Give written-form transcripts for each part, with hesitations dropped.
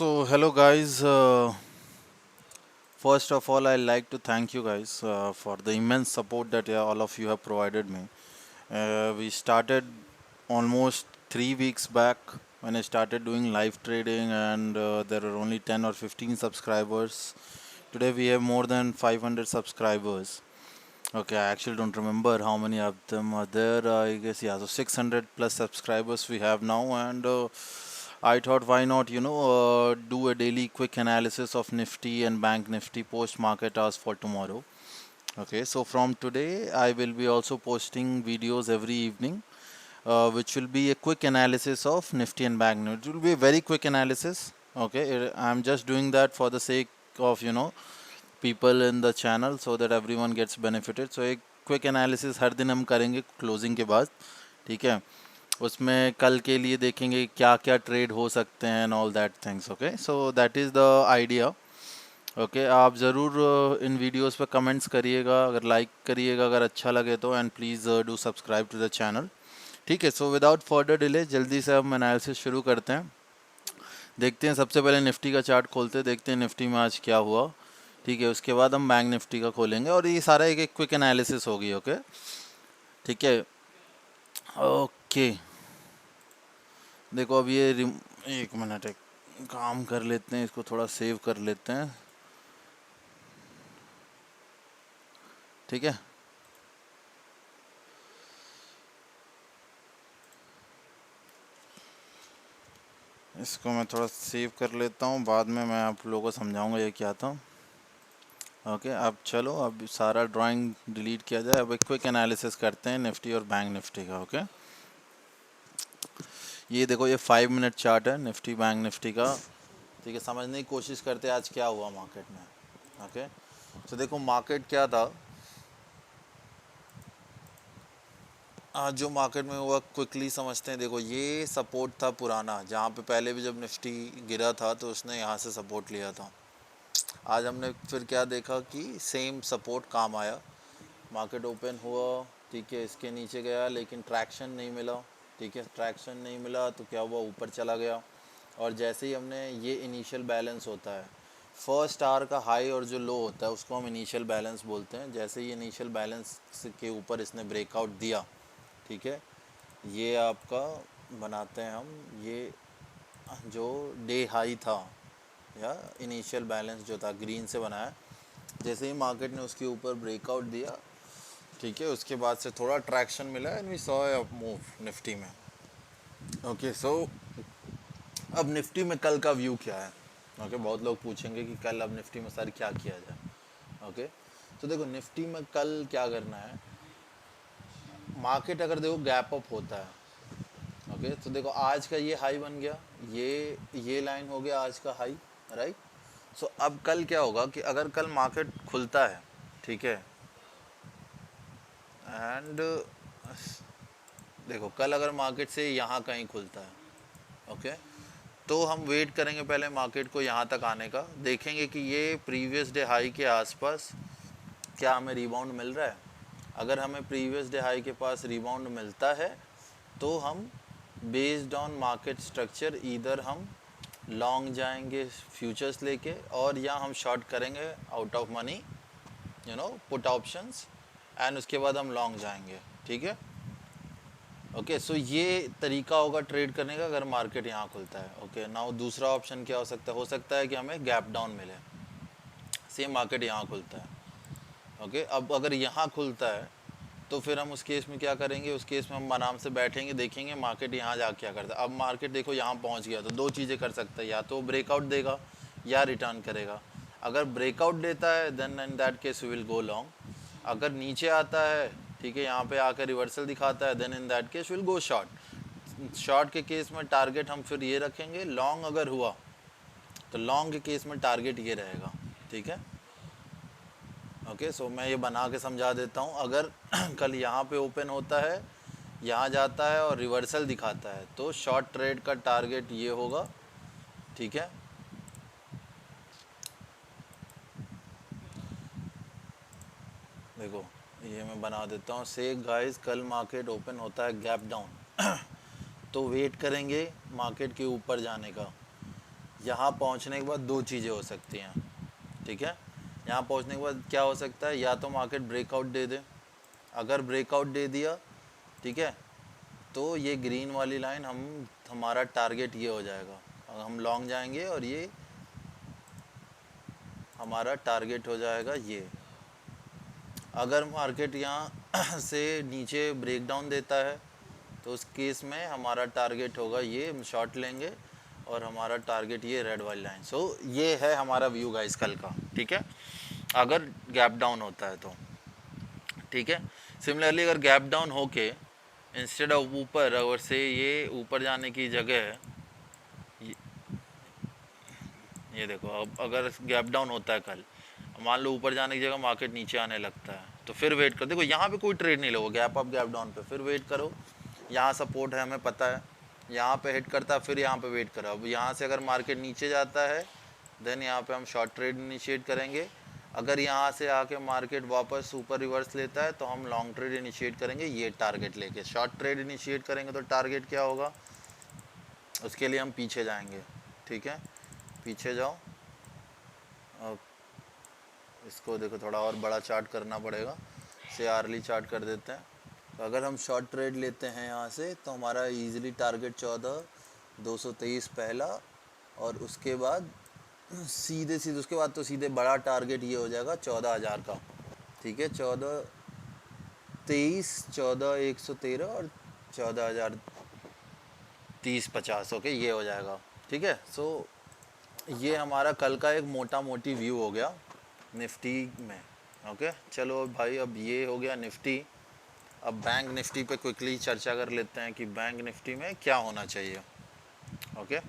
So, hello guys. First of all, I'd like to thank you guys for the immense support that all of you have provided me. We started almost 3 weeks back when I started doing live trading, and there were only 10 or 15 subscribers. Today, we have more than 500 subscribers. Okay, I actually don't remember how many of them are there. I guess, yeah, so 600 plus subscribers we have now, and I thought why not, do a daily quick analysis of Nifty and Bank Nifty post market hours for tomorrow. Okay, so from today, I will be also posting videos every evening, which will be a quick analysis of Nifty and Bank Nifty. It will be a very quick analysis. Okay, I'm just doing that for the sake of, people in the channel so that everyone gets benefited. So एक quick analysis हर दिन हम करेंगे closing के बाद. ठीक है, उसमें कल के लिए देखेंगे क्या क्या ट्रेड हो सकते हैं and all that things. Okay, so that is the idea. Okay, आप ज़रूर इन वीडियोस पे कमेंट्स करिएगा, अगर लाइक करिएगा अगर अच्छा लगे तो, and please do subscribe to the channel. ठीक है, सो विदाउट फर्दर डिले जल्दी से हम एनालिसिस शुरू करते हैं. देखते हैं, सबसे पहले निफ्टी का चार्ट खोलते हैं, देखते हैं निफ्टी में आज क्या हुआ. ठीक है, उसके बाद हम बैंक निफ्टी का खोलेंगे और ये सारा एक एक क्विक एनालिसिस होगी. ओके, ठीक है. ओके, देखो अब एक मिनट, एक काम कर लेते हैं, इसको थोड़ा सेव कर लेते हैं. ठीक है, इसको मैं थोड़ा सेव कर लेता हूँ, बाद में मैं आप लोगों को समझाऊंगा ये क्या था. ओके, अब चलो, अब सारा ड्राइंग डिलीट किया जाए, अब एक क्विक एनालिसिस करते हैं निफ्टी और बैंक निफ्टी का. ओके, ये देखो, ये 5 मिनट चार्ट है निफ्टी बैंक निफ्टी का. ठीक है, समझने की कोशिश करते हैं आज क्या हुआ मार्केट में. ओके, तो देखो मार्केट क्या था आज, जो मार्केट में हुआ क्विकली समझते हैं. देखो, ये सपोर्ट था पुराना, जहाँ पे पहले भी जब निफ्टी गिरा था तो उसने यहाँ से सपोर्ट लिया था. आज हमने फिर क्या देखा कि सेम सपोर्ट काम आया. मार्केट ओपन हुआ, ठीक है, इसके नीचे गया लेकिन ट्रैक्शन नहीं मिला. ठीक है, ट्रैक्शन नहीं मिला तो क्या हुआ, ऊपर चला गया. और जैसे ही हमने, ये इनिशियल बैलेंस होता है, फर्स्ट आवर का हाई और जो लो होता है उसको हम इनिशियल बैलेंस बोलते हैं. जैसे ही इनिशियल बैलेंस के ऊपर इसने ब्रेकआउट दिया, ठीक है, ये आपका बनाते हैं हम, ये जो डे हाई था या इनिशियल बैलेंस जो था ग्रीन से बनाया. जैसे ही मार्केट ने उसके ऊपर ब्रेकआउट दिया, ठीक है, उसके बाद से थोड़ा ट्रैक्शन मिला and we saw a move Nifty में. ओके, सो अब निफ्टी में कल का व्यू क्या है. ओके, बहुत लोग पूछेंगे कि कल अब निफ्टी में सर क्या किया जाए. ओके, तो देखो निफ्टी में कल क्या करना है. मार्केट अगर देखो गैप अप होता है, ओके, तो देखो आज का ये हाई बन गया, ये लाइन हो गया आज का हाई, राइट. सो अब कल क्या होगा कि अगर कल मार्केट खुलता है, ठीक है, एंड देखो कल अगर मार्केट से यहाँ कहीं खुलता है, ओके, तो हम वेट करेंगे पहले मार्केट को यहाँ तक आने का, देखेंगे कि ये प्रीवियस डे हाई के आसपास क्या हमें रिबाउंड मिल रहा है. अगर हमें प्रीवियस डे हाई के पास रिबाउंड मिलता है तो हम बेस्ड ऑन मार्केट स्ट्रक्चर इधर हम लॉन्ग जाएंगे फ्यूचर्स लेके, और या हम शॉर्ट करेंगे out of money, put options, and उसके बाद हम लॉन्ग जाएंगे. ठीक है, ओके, सो ये तरीका होगा ट्रेड करने का अगर मार्केट यहाँ खुलता है. ओके, नाउ दूसरा ऑप्शन क्या हो सकता है कि हमें गैप डाउन मिले, सेम मार्केट यहाँ खुलता है. ओके, अब अगर यहाँ खुलता है तो फिर हम उस केस में क्या करेंगे, उस केस में हम आराम से बैठेंगे, देखेंगे मार्केट यहाँ जा क्या करता है. अब मार्केट देखो यहाँ पहुँच गया तो दो चीज़ें कर सकता है, या तो ब्रेकआउट देगा या रिटर्न करेगा. अगर ब्रेकआउट देता है then in that case we will go long. अगर नीचे आता है, ठीक है, यहाँ पे आकर रिवर्सल दिखाता है, then in that case will go short. Short के केस में टारगेट हम फिर ये रखेंगे. लॉन्ग अगर हुआ तो लॉन्ग के केस में टारगेट ये रहेगा. ठीक है, ओके, सो मैं ये बना के समझा देता हूँ. अगर कल यहाँ पे ओपन होता है, यहाँ जाता है और रिवर्सल दिखाता है, तो शॉर्ट ट्रेड का टारगेट ये होगा. ठीक है, देखो ये मैं बना देता हूँ. से गाइस, कल मार्केट ओपन होता है गैप डाउन तो वेट करेंगे मार्केट के ऊपर जाने का. यहाँ पहुँचने के बाद दो चीज़ें हो सकती हैं, ठीक है। यहाँ पहुँचने के बाद क्या हो सकता है, या तो मार्केट ब्रेकआउट दे दे। अगर ब्रेकआउट दे दिया, ठीक है, तो ये ग्रीन वाली लाइन हमारा टारगेट ये हो जाएगा। हम लॉन्ग जाएंगे और ये हमारा टारगेट हो जाएगा ये। अगर मार्केट यहाँ से नीचे ब्रेकडाउन देता है तो उस केस में हमारा टारगेट होगा ये, हम शॉर्ट लेंगे और हमारा टारगेट ये रेड वाली लाइन। सो ये है हमारा व्यू गाइस कल का, ठीक है, अगर गैप डाउन होता है तो, ठीक है। सिमिलरली अगर गैप डाउन होके इंस्टेड ऑफ ऊपर, अगर से ये ऊपर जाने की जगह है, ये देखो, अब अगर गैप डाउन होता है कल, मान लो ऊपर जाने की जगह मार्केट नीचे आने लगता है, तो फिर वेट करो। देखो यहाँ पे कोई ट्रेड नहीं लोगे, गैप अप गैप डाउन पे, फिर वेट करो। यहाँ सपोर्ट है हमें पता है, यहाँ पे हिट करता है, फिर यहाँ पे वेट करो। अब यहाँ से अगर मार्केट नीचे जाता है देन यहाँ पे हम शॉर्ट ट्रेड इनिशिएट करेंगे। अगर यहाँ से आके मार्केट वापस ऊपर रिवर्स लेता है तो हम लॉन्ग ट्रेड इनिशिएट करेंगे ये टारगेट लेके। शॉर्ट ट्रेड इनिशिएट करेंगे तो टारगेट क्या होगा, उसके लिए हम पीछे जाएंगे, ठीक है। पीछे जाओ, अब इसको देखो थोड़ा और बड़ा चार्ट करना पड़ेगा, से आर्ली चार्ट कर देते हैं। तो अगर हम शॉर्ट ट्रेड लेते हैं यहाँ से तो हमारा इजीली टारगेट 14,223 पहला, और उसके बाद सीधे सीधे उसके बाद तो सीधे बड़ा टारगेट ये हो जाएगा 14,000 का, ठीक है। 14,23, 14,113 और 14,030-50, ओके, ये हो जाएगा, ठीक है। सो ये हमारा कल का एक मोटा मोटी व्यू हो गया निफ्टी में, ओके। चलो भाई, अब ये हो गया निफ्टी। अब बैंक निफ्टी पे क्विकली चर्चा कर लेते हैं कि बैंक निफ्टी में क्या होना चाहिए, okay.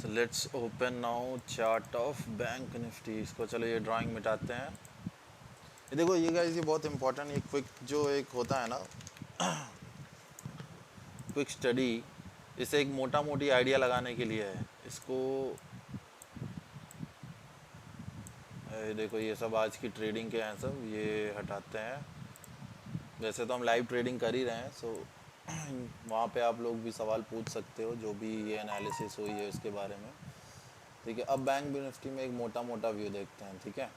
So let's open now chart of bank Nifty. इसको चलो ये ड्राइंग मिटाते हैं। ये देखो ये गाइस, ये बहुत इंपॉर्टेंट, ये क्विक जो एक होता है ना, क्विक स्टडी, इसे एक मोटा मोटी आइडिया लगाने के लिए है। इसको ये देखो, ये सब आज की ट्रेडिंग के हैं, सब ये हटाते हैं। वैसे तो हम लाइव ट्रेडिंग कर ही रहे हैं, सो वहाँ पे आप लोग भी सवाल पूछ सकते हो जो भी ये एनालिसिस हुई है इसके बारे में, ठीक है। अब बैंक निफ्टी में एक मोटा मोटा व्यू देखते हैं, ठीक है।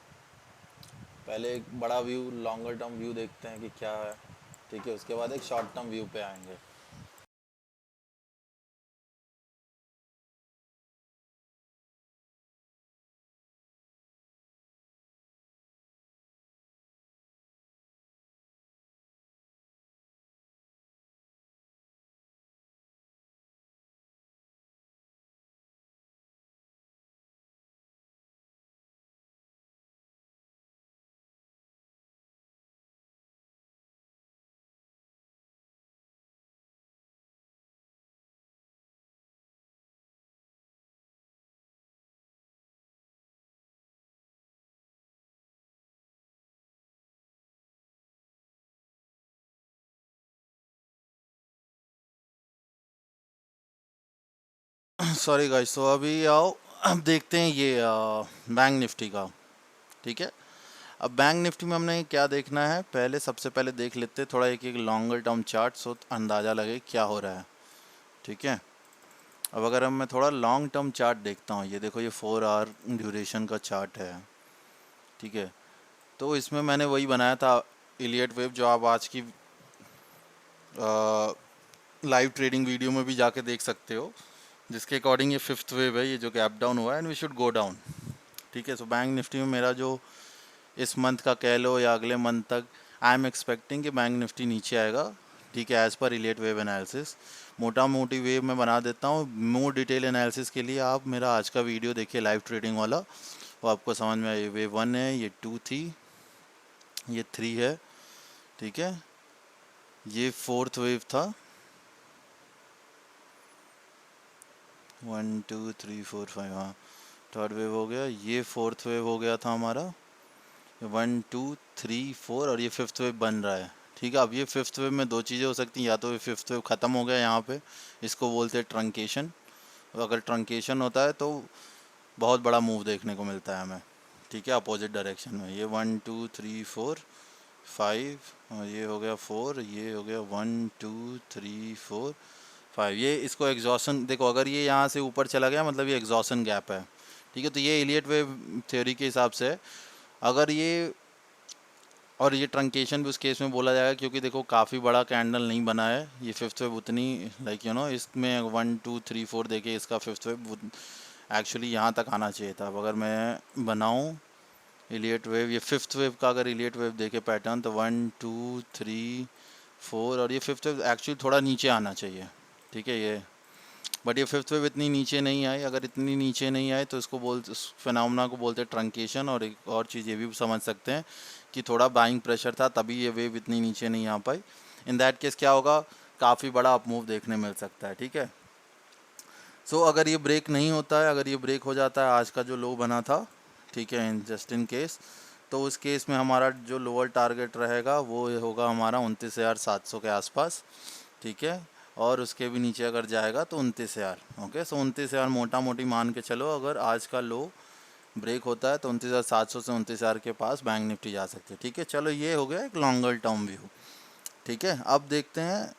पहले एक बड़ा व्यू, लॉन्गर टर्म व्यू देखते हैं कि क्या है, ठीक है। उसके बाद एक शॉर्ट टर्म व्यू पे आएंगे। सॉरी गाइस, तो अभी आओ, अब देखते हैं ये बैंक निफ्टी का, ठीक है। अब बैंक निफ्टी में हमने क्या देखना है, पहले सबसे पहले देख लेते हैं थोड़ा एक एक लॉन्गर टर्म चार्ट, सो अंदाज़ा लगे क्या हो रहा है, ठीक है। अब अगर मैं थोड़ा लॉन्ग टर्म चार्ट देखता हूँ, ये देखो ये 4 आवर ड्यूरेशन का चार्ट है, ठीक है। तो इसमें मैंने वही बनाया था इलियट वेव, जो आप आज की लाइव ट्रेडिंग वीडियो में भी जाके देख सकते हो, जिसके अकॉर्डिंग ये फिफ्थ वेव है, ये जो गैप डाउन हुआ है and we should go down, ठीक है। सो बैंक निफ्टी में मेरा जो इस मंथ का कह लो या अगले मंथ तक, आई एम एक्सपेक्टिंग कि बैंक निफ्टी नीचे आएगा, ठीक है, as per Elliot wave analysis. मोटा मोटी वेव मैं बना देता हूँ। मोर डिटेल एनालिसिस के लिए आप मेरा आज का वीडियो देखिए लाइव ट्रेडिंग वाला, वो आपको समझ में आए। वेव 1 है, ये 2 थी, ये 3 है, ठीक है, ये फोर्थ वेव था, 1 2 3 4 5, हाँ थर्ड वेव हो गया, ये फोर्थ वेव हो गया था हमारा, 1 2 3 4, और ये फिफ्थ वेव बन रहा है, ठीक है। अब ये फिफ्थ वेव में दो चीज़ें हो सकती हैं, या तो ये फिफ्थ वेव ख़त्म हो गया यहाँ पे, इसको बोलते हैं ट्रंकेशन। अगर ट्रंकेशन होता है तो बहुत बड़ा मूव देखने को मिलता है हमें, ठीक है, अपोजिट डायरेक्शन में। ये 1 2 3 4 5, और ये हो गया 4, ये हो गया 1 2 3 4 5 ये इसको एग्जॉशन देखो, अगर ये यहाँ से ऊपर चला गया मतलब ये एग्जॉशन गैप है, ठीक है। तो ये इलियट वेव थ्योरी के हिसाब से है। अगर ये और ये ट्रंकेशन भी उस केस में बोला जाएगा क्योंकि देखो काफ़ी बड़ा कैंडल नहीं बना है, ये फिफ्थ वेव उतनी लाइक इसमें 1 2 3 4 देखिए, इसका फिफ्थ वेव एक्चुअली यहाँ तक आना चाहिए था। अब अगर मैं बनाऊँ इलियट वेव, ये फिफ्थ वेव का अगर इलियट वेव देखे पैटर्न तो 1 2 3 4 और ये फिफ्थ वेव एक्चुअली थोड़ा नीचे आना चाहिए, ठीक है ये। बट ये फिफ्थ वेव इतनी नीचे नहीं आई, अगर इतनी नीचे नहीं आए तो इसको फिनोमेना को बोलते हैं ट्रंकेशन। और एक और चीज़ ये भी समझ सकते हैं कि थोड़ा बाइंग प्रेशर था तभी ये वेव इतनी नीचे नहीं आ पाई। इन दैट केस क्या होगा, काफ़ी बड़ा अप मूव देखने मिल सकता है, ठीक है। सो अगर ये ब्रेक नहीं होता है, अगर ये ब्रेक हो जाता है आज का जो लो बना था, ठीक है, इन जस्ट इन केस, तो उस केस में हमारा जो लोअर टारगेट रहेगा वो होगा हमारा 29,700 के आसपास, ठीक है। और उसके भी नीचे अगर जाएगा तो 29,000, ओके। सो 29,000 मोटा मोटी मान के चलो, अगर आज का लो ब्रेक होता है तो 29,700 से 29,000 के पास बैंक निफ्टी जा सकते हैं, ठीक है। चलो ये हो गया एक लॉन्गर टर्म व्यू, ठीक है। अब देखते हैं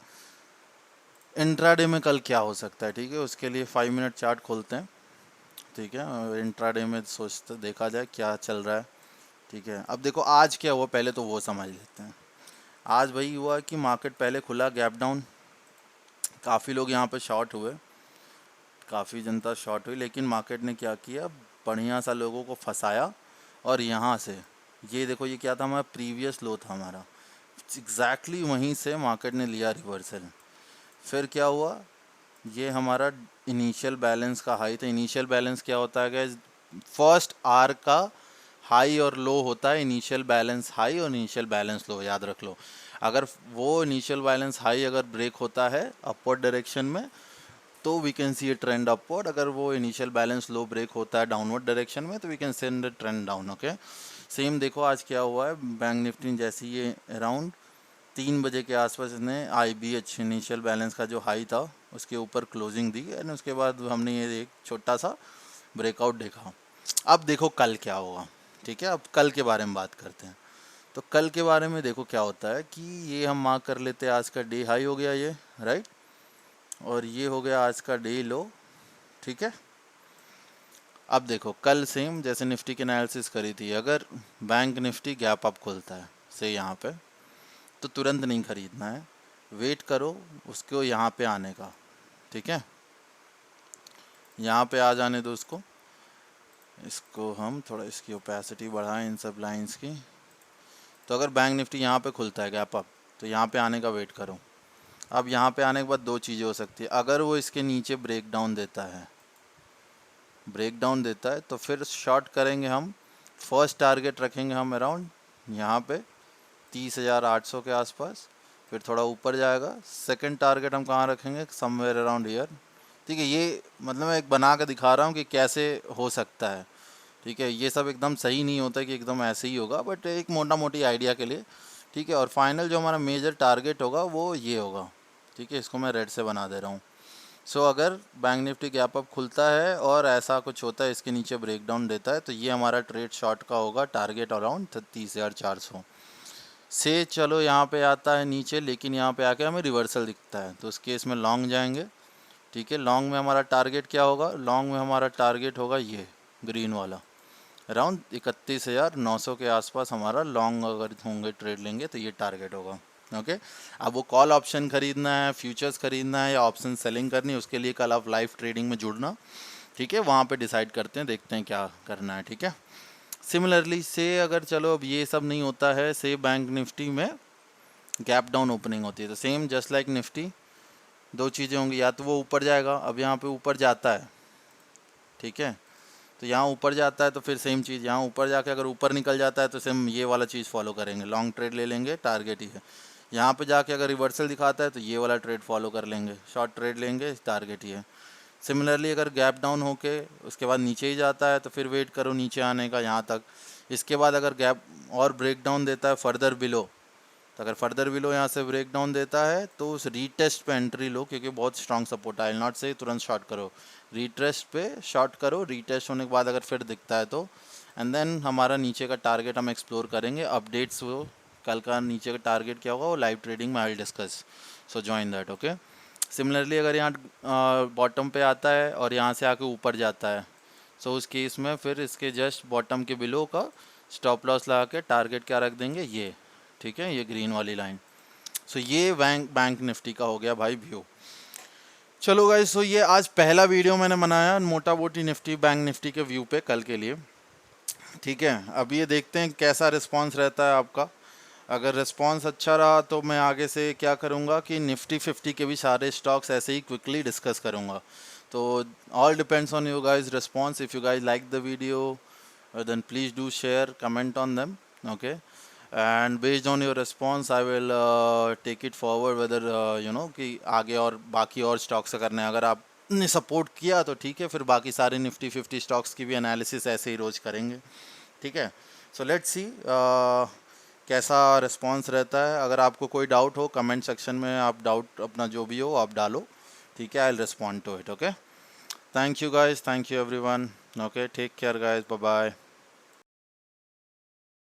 इंट्राडे में कल क्या हो सकता है, ठीक है। उसके लिए 5 मिनट चार्ट खोलते हैं, ठीक है। इंट्राडे में सोचते देखा जाए क्या चल रहा है, ठीक है। अब देखो आज क्या हुआ, पहले तो वो समझ लेते हैं। आज वही हुआ कि मार्केट पहले खुला गैप डाउन, काफ़ी लोग यहाँ पे शॉर्ट हुए, काफ़ी जनता शॉर्ट हुई, लेकिन मार्केट ने क्या किया, बढ़िया सा लोगों को फंसाया। और यहाँ से ये देखो, ये क्या था, हमारा प्रीवियस लो था हमारा, एग्जैक्टली वहीं से मार्केट ने लिया रिवर्सल। फिर क्या हुआ, ये हमारा इनिशियल बैलेंस का हाई था। इनिशियल बैलेंस क्या होता है गाइस, फर्स्ट आर का हाई और लो होता है, इनिशियल बैलेंस हाई और इनिशियल बैलेंस लो, याद रख लो। अगर वो इनिशियल बैलेंस हाई अगर ब्रेक होता है अपवर्ड डायरेक्शन में तो we can see a trend upward, अगर वो इनिशियल बैलेंस लो ब्रेक होता है डाउनवर्ड डायरेक्शन में तो we can send trend down, okay. Same देखो आज क्या हुआ है, बैंक निफ्टी जैसे ये अराउंड 3 बजे के आसपास इसने IBH इनिशियल बैलेंस का जो हाई था उसके ऊपर क्लोजिंग दी, एंड उसके बाद हमने ये एक छोटा सा ब्रेकआउट देखा। अब देखो कल क्या होगा, ठीक है। अब कल के बारे में बात करते हैं। तो कल के बारे में देखो क्या होता है कि ये हम मार्क कर लेते हैं, आज का डे हाई हो गया ये, राइट, और ये हो गया आज का डे लो, ठीक है। अब देखो कल सेम जैसे निफ्टी की एनालिसिस करी थी, अगर बैंक निफ्टी गैप अप खुलता है से यहाँ पे तो तुरंत नहीं खरीदना है, वेट करो उसको यहाँ पे आने का, ठीक है। यहाँ पे आ जाने दो उसको, इसको हम थोड़ा इसकी ओपेसिटी बढ़ाएं इन सब लाइंस की। तो अगर बैंक निफ्टी यहाँ पे खुलता है गैप अप तो यहाँ पे आने का वेट करो। अब यहाँ पे आने के बाद दो चीज़ें हो सकती है, अगर वो इसके नीचे ब्रेक डाउन देता है, ब्रेक डाउन देता है तो फिर शॉर्ट करेंगे हम। फर्स्ट टारगेट रखेंगे हम अराउंड यहाँ पे 30,800 के आसपास, फिर थोड़ा ऊपर जाएगा। सेकंड टारगेट हम कहाँ रखेंगे, समवेयर अराउंड ईयर, ठीक है। ये मतलब मैं एक बना के दिखा रहा हूँ कि कैसे हो सकता है, ठीक है। ये सब एकदम सही नहीं होता कि एकदम ऐसे ही होगा, बट एक मोटा मोटी आइडिया के लिए, ठीक है। और फाइनल जो हमारा मेजर टारगेट होगा वो ये होगा, ठीक है। इसको मैं रेड से बना दे रहा हूँ। सो अगर बैंक निफ्टी गैप अप खुलता है और ऐसा कुछ होता है इसके नीचे ब्रेकडाउन देता है तो ये हमारा ट्रेड शॉर्ट का होगा टारगेट अराउंड 30,400 से। चलो यहाँ पे आता है नीचे, लेकिन यहाँ पे आके हमें रिवर्सल दिखता है तो उस केस में लॉन्ग जाएंगे, ठीक है। लॉन्ग में हमारा टारगेट क्या होगा, लॉन्ग में हमारा टारगेट होगा ये ग्रीन वाला, अराउंड 31,900 के आसपास हमारा लॉन्ग अगर होंगे ट्रेड लेंगे तो ये टारगेट होगा, ओके। अब वो कॉल ऑप्शन खरीदना है, फ्यूचर्स खरीदना है या ऑप्शन सेलिंग करनी है, उसके लिए कल आप लाइव ट्रेडिंग में जुड़ना, ठीक है। वहाँ पे डिसाइड करते हैं, देखते हैं क्या करना है, ठीक है। सिमिलरली से अगर चलो अब ये सब नहीं होता है, से बैंक निफ्टी में गैप डाउन ओपनिंग होती है तो सेम जस्ट लाइक निफ्टी दो चीज़ें होंगी, या तो वो ऊपर जाएगा, अब यहाँ पे ऊपर जाता है, ठीक है। तो यहाँ ऊपर जाता है तो फिर सेम चीज़, यहाँ ऊपर जाके अगर ऊपर निकल जाता है तो सेम ये वाला चीज़ फॉलो करेंगे, लॉन्ग ट्रेड ले लेंगे, टारगेट ही है। यहाँ पे जाके अगर रिवर्सल दिखाता है तो ये वाला ट्रेड फॉलो कर लेंगे, शॉर्ट ट्रेड लेंगे, टारगेट ही है। सिमिलरली अगर गैप डाउन होके उसके बाद नीचे ही जाता है तो फिर वेट करो नीचे आने का यहाँ तक। इसके बाद अगर गैप और ब्रेक डाउन देता है फर्दर बिलो, तो अगर फर्दर बिलो यहाँ से ब्रेक डाउन देता है तो उस रीटेस्ट पे एंट्री लो, क्योंकि बहुत स्ट्रॉन्ग सपोर्ट है, नॉट से तुरंत शॉर्ट करो, रीटेस्ट पे शॉर्ट करो। रीटेस्ट होने के बाद अगर फिर दिखता है तो एंड देन हमारा नीचे का टारगेट हम एक्सप्लोर करेंगे। अपडेट्स वो कल का नीचे का टारगेट क्या होगा वो लाइव ट्रेडिंग में I will discuss, so join that, okay. Similarly अगर यहाँ बॉटम पे आता है और यहाँ से आके ऊपर जाता है, सो उस केस में फिर इसके जस्ट बॉटम के बिलो का स्टॉप लॉस लगा के टारगेट क्या रख देंगे, ये ठीक है, ये ग्रीन वाली लाइन। सो ये बैंक निफ्टी का हो गया भाई व्यू। चलो गाइस, सो ये आज पहला वीडियो मैंने बनाया मोटा मोटी निफ्टी बैंक निफ्टी के व्यू पे कल के लिए, ठीक है। अब ये देखते हैं कैसा रिस्पांस रहता है आपका। अगर रिस्पांस अच्छा रहा तो मैं आगे से क्या करूँगा कि निफ्टी 50 के भी सारे स्टॉक्स ऐसे ही क्विकली डिस्कस करूँगा। तो all depends on you guys response. If you guys like the video then please do share, comment on them, okay, and based on your response I will take it forward whether कि आगे और बाकी और stocks से करने हैं। अगर आपने सपोर्ट किया तो ठीक है, फिर बाकी सारे निफ्टी 50 स्टॉक्स की भी एनालिसिस ऐसे ही रोज़ करेंगे, ठीक है। सो लेट्स सी कैसा रिस्पांस रहता है। अगर आपको कोई डाउट हो कमेंट सेक्शन में आप डाउट अपना जो भी हो आप डालो, ठीक है। I will respond to it, okay. Thank you guys, thank you everyone, okay, take care guys, bye bye.